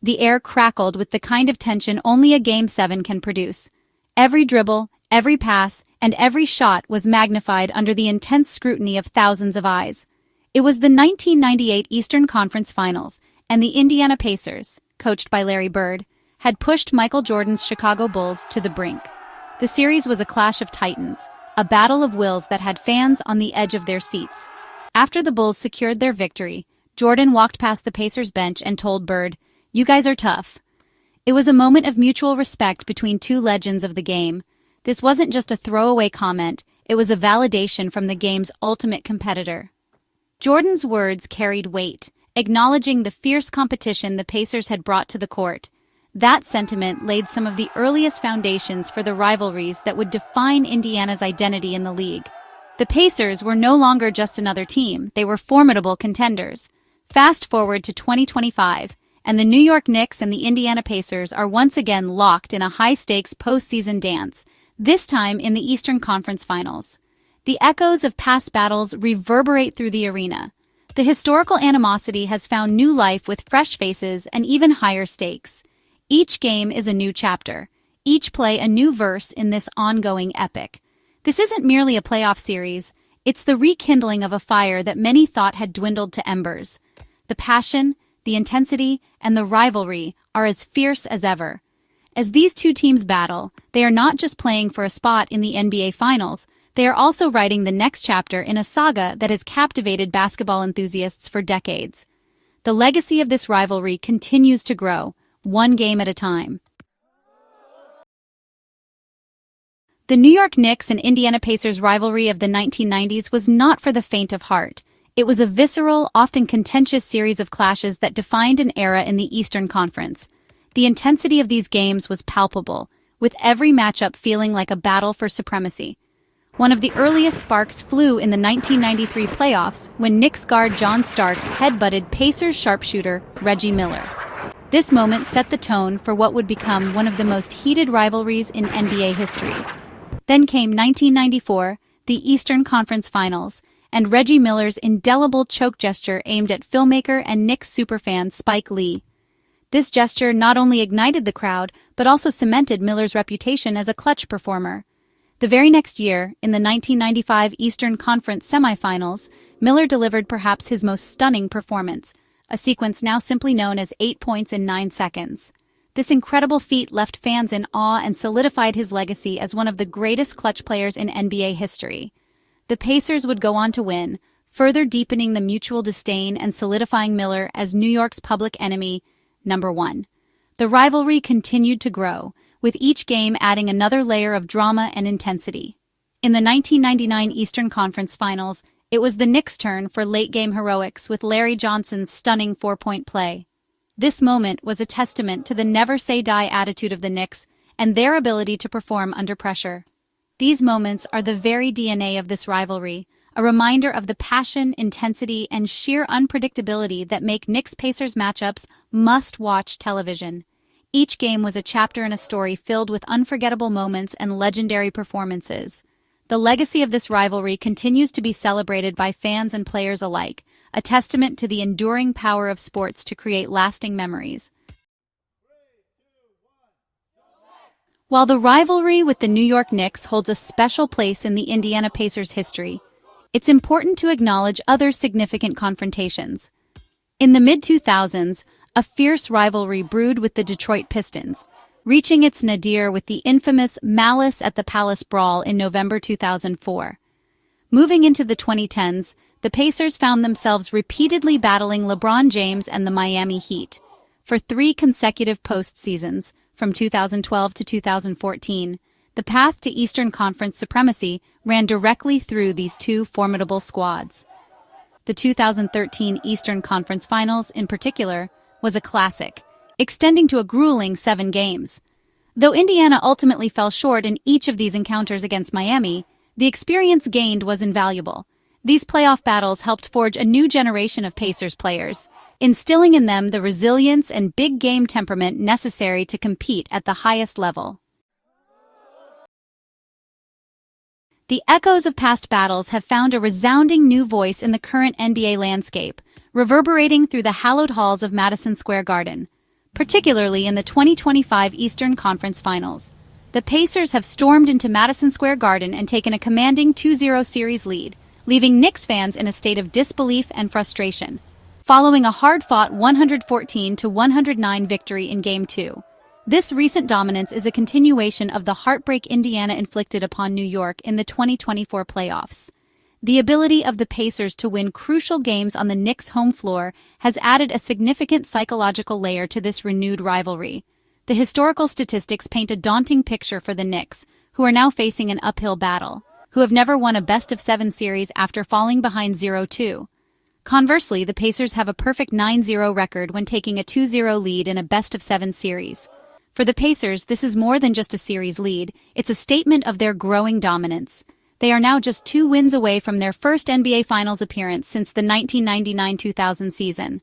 The air crackled with the kind of tension only a Game 7 can produce. Every dribble, every pass, and every shot was magnified under the intense scrutiny of thousands of eyes. It was the 1998 Eastern Conference Finals, and the Indiana Pacers, coached by Larry Bird, had pushed Michael Jordan's Chicago Bulls to the brink. The series was a clash of titans, a battle of wills that had fans on the edge of their seats. After the Bulls secured their victory, Jordan walked past the Pacers bench and told Bird, "You guys are tough." It was a moment of mutual respect between two legends of the game. This wasn't just a throwaway comment, it was a validation from the game's ultimate competitor. Jordan's words carried weight, acknowledging the fierce competition the Pacers had brought to the court. That sentiment laid some of the earliest foundations for the rivalries that would define Indiana's identity in the league. The Pacers were no longer just another team, they were formidable contenders. Fast forward to 2025, and the New York Knicks and the Indiana Pacers are once again locked in a high-stakes postseason dance, this time in the Eastern Conference Finals. The echoes of past battles reverberate through the arena. The historical animosity has found new life with fresh faces and even higher stakes. Each game is a new chapter, each play a new verse in this ongoing epic. This isn't merely a playoff series, it's the rekindling of a fire that many thought had dwindled to embers. The passion, the intensity, and the rivalry are as fierce as ever. As these two teams battle, they are not just playing for a spot in the NBA Finals, they are also writing the next chapter in a saga that has captivated basketball enthusiasts for decades. The legacy of this rivalry continues to grow, one game at a time. The New York Knicks and Indiana Pacers rivalry of the 1990s was not for the faint of heart. It was a visceral, often contentious series of clashes that defined an era in the Eastern Conference. The intensity of these games was palpable, with every matchup feeling like a battle for supremacy. One of the earliest sparks flew in the 1993 playoffs when Knicks guard John Starks headbutted Pacers sharpshooter Reggie Miller. This moment set the tone for what would become one of the most heated rivalries in NBA history. Then came 1994, the Eastern Conference Finals, and Reggie Miller's indelible choke gesture aimed at filmmaker and Knicks superfan Spike Lee. This gesture not only ignited the crowd, but also cemented Miller's reputation as a clutch performer. The very next year, in the 1995 Eastern Conference semifinals, Miller delivered perhaps his most stunning performance, a sequence now simply known as 8 points in 9 seconds. This incredible feat left fans in awe and solidified his legacy as one of the greatest clutch players in NBA history. The Pacers would go on to win, further deepening the mutual disdain and solidifying Miller as New York's public enemy, #1. The rivalry continued to grow, with each game adding another layer of drama and intensity. In the 1999 Eastern Conference Finals, it was the Knicks' turn for late-game heroics with Larry Johnson's stunning 4-point play. This moment was a testament to the never-say-die attitude of the Knicks and their ability to perform under pressure. These moments are the very DNA of this rivalry, a reminder of the passion, intensity, and sheer unpredictability that make Knicks-Pacers matchups must-watch television. Each game was a chapter in a story filled with unforgettable moments and legendary performances. The legacy of this rivalry continues to be celebrated by fans and players alike, a testament to the enduring power of sports to create lasting memories. While the rivalry with the New York Knicks holds a special place in the Indiana Pacers' history, it's important to acknowledge other significant confrontations. In the mid-2000s, a fierce rivalry brewed with the Detroit Pistons, reaching its nadir with the infamous Malice at the Palace brawl in November 2004. Moving into the 2010s, the Pacers found themselves repeatedly battling LeBron James and the Miami Heat. For 3 consecutive postseasons, from 2012 to 2014, the path to Eastern Conference supremacy ran directly through these two formidable squads. The 2013 Eastern Conference Finals, in particular, was a classic, extending to a grueling 7 games. Though Indiana ultimately fell short in each of these encounters against Miami, the experience gained was invaluable. These playoff battles helped forge a new generation of Pacers players, instilling in them the resilience and big-game temperament necessary to compete at the highest level. The echoes of past battles have found a resounding new voice in the current NBA landscape, reverberating through the hallowed halls of Madison Square Garden. particularly in the 2025 Eastern Conference Finals. The Pacers have stormed into Madison Square Garden and taken a commanding 2-0 series lead, leaving Knicks fans in a state of disbelief and frustration, following a hard-fought 114-109 victory in Game 2. This recent dominance is a continuation of the heartbreak Indiana inflicted upon New York in the 2024 playoffs. The ability of the Pacers to win crucial games on the Knicks' home floor has added a significant psychological layer to this renewed rivalry. The historical statistics paint a daunting picture for the Knicks, who are now facing an uphill battle, who have never won a best-of-7 series after falling behind 0-2. Conversely, the Pacers have a perfect 9-0 record when taking a 2-0 lead in a best-of-7 series. For the Pacers, this is more than just a series lead, it's a statement of their growing dominance. They are now just 2 wins away from their first NBA Finals appearance since the 1999-2000 season.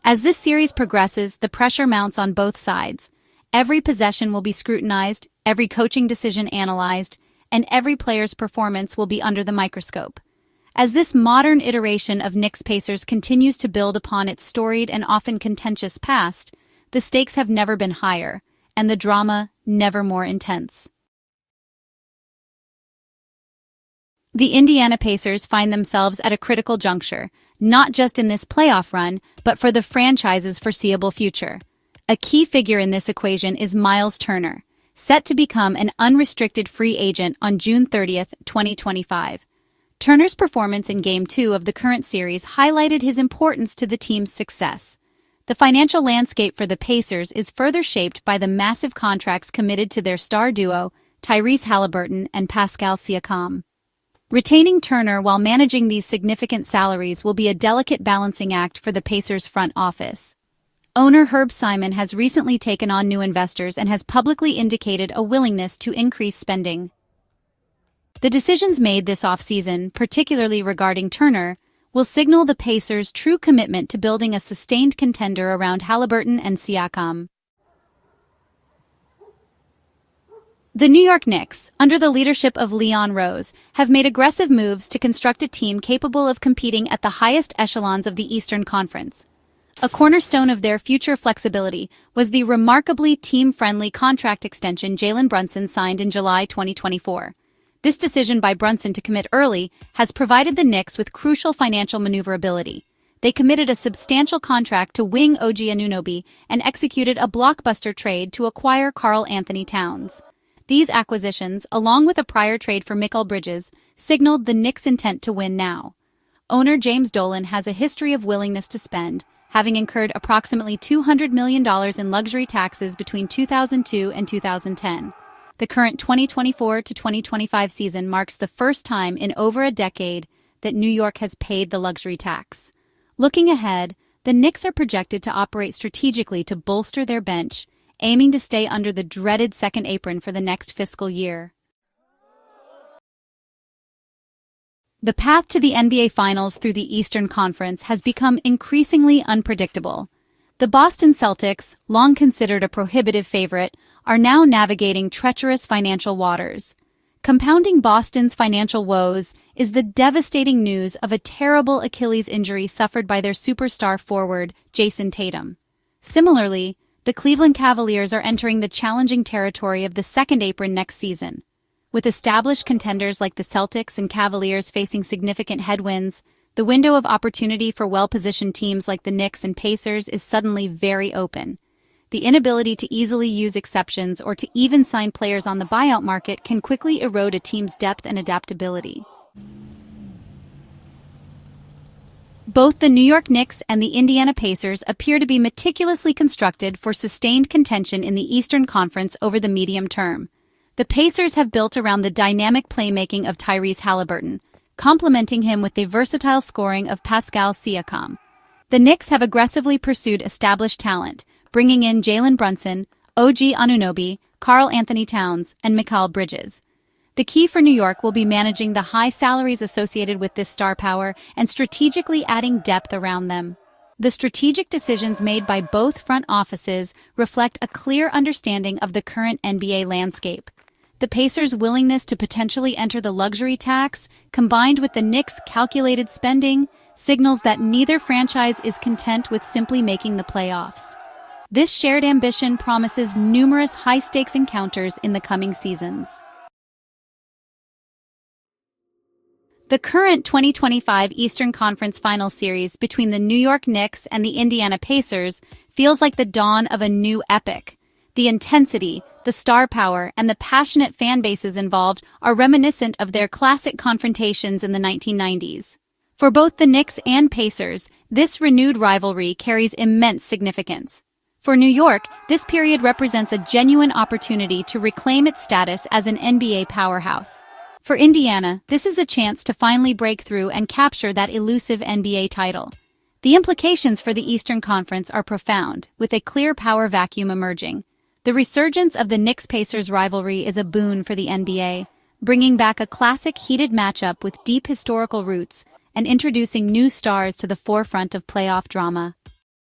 As this series progresses, the pressure mounts on both sides. Every possession will be scrutinized, every coaching decision analyzed, and every player's performance will be under the microscope. As this modern iteration of Knicks-Pacers continues to build upon its storied and often contentious past, the stakes have never been higher, and the drama never more intense. The Indiana Pacers find themselves at a critical juncture, not just in this playoff run, but for the franchise's foreseeable future. A key figure in this equation is Miles Turner, set to become an unrestricted free agent on June 30, 2025. Turner's performance in Game 2 of the current series highlighted his importance to the team's success. The financial landscape for the Pacers is further shaped by the massive contracts committed to their star duo, Tyrese Haliburton and Pascal Siakam. Retaining Turner while managing these significant salaries will be a delicate balancing act for the Pacers' front office. Owner Herb Simon has recently taken on new investors and has publicly indicated a willingness to increase spending. The decisions made this offseason, particularly regarding Turner, will signal the Pacers' true commitment to building a sustained contender around Haliburton and Siakam. The New York Knicks, under the leadership of Leon Rose, have made aggressive moves to construct a team capable of competing at the highest echelons of the Eastern Conference. A cornerstone of their future flexibility was the remarkably team-friendly contract extension Jalen Brunson signed in July 2024. This decision by Brunson to commit early has provided the Knicks with crucial financial maneuverability. They committed a substantial contract to wing OG Anunoby and executed a blockbuster trade to acquire Karl Anthony Towns. These acquisitions, along with a prior trade for Mikal Bridges, signaled the Knicks' intent to win now. Owner James Dolan has a history of willingness to spend, having incurred approximately $200 million in luxury taxes between 2002 and 2010. The current 2024 to 2025 season marks the first time in over a decade that New York has paid the luxury tax. Looking ahead, the Knicks are projected to operate strategically to bolster their bench, aiming to stay under the dreaded second apron for the next fiscal year. The path to the NBA Finals through the Eastern Conference has become increasingly unpredictable. The Boston Celtics, long considered a prohibitive favorite, are now navigating treacherous financial waters. Compounding Boston's financial woes is the devastating news of a terrible Achilles injury suffered by their superstar forward, Jason Tatum. Similarly, the Cleveland Cavaliers are entering the challenging territory of the second apron next season. With established contenders like the Celtics and Cavaliers facing significant headwinds, the window of opportunity for well-positioned teams like the Knicks and Pacers is suddenly very open. The inability to easily use exceptions or to even sign players on the buyout market can quickly erode a team's depth and adaptability. Both the New York Knicks and the Indiana Pacers appear to be meticulously constructed for sustained contention in the Eastern Conference over the medium term. The Pacers have built around the dynamic playmaking of Tyrese Haliburton, complementing him with the versatile scoring of Pascal Siakam. The Knicks have aggressively pursued established talent, bringing in Jalen Brunson, OG Anunoby, Karl Anthony Towns, and Mikal Bridges. The key for New York will be managing the high salaries associated with this star power and strategically adding depth around them. The strategic decisions made by both front offices reflect a clear understanding of the current NBA landscape. The Pacers' willingness to potentially enter the luxury tax, combined with the Knicks' calculated spending, signals that neither franchise is content with simply making the playoffs. This shared ambition promises numerous high-stakes encounters in the coming seasons. The current 2025 Eastern Conference Finals series between the New York Knicks and the Indiana Pacers feels like the dawn of a new epic. The intensity, the star power, and the passionate fan bases involved are reminiscent of their classic confrontations in the 1990s. For both the Knicks and Pacers, this renewed rivalry carries immense significance. For New York, this period represents a genuine opportunity to reclaim its status as an NBA powerhouse. For Indiana, this is a chance to finally break through and capture that elusive NBA title. The implications for the Eastern Conference are profound, with a clear power vacuum emerging. The resurgence of the Knicks-Pacers rivalry is a boon for the NBA, bringing back a classic heated matchup with deep historical roots and introducing new stars to the forefront of playoff drama.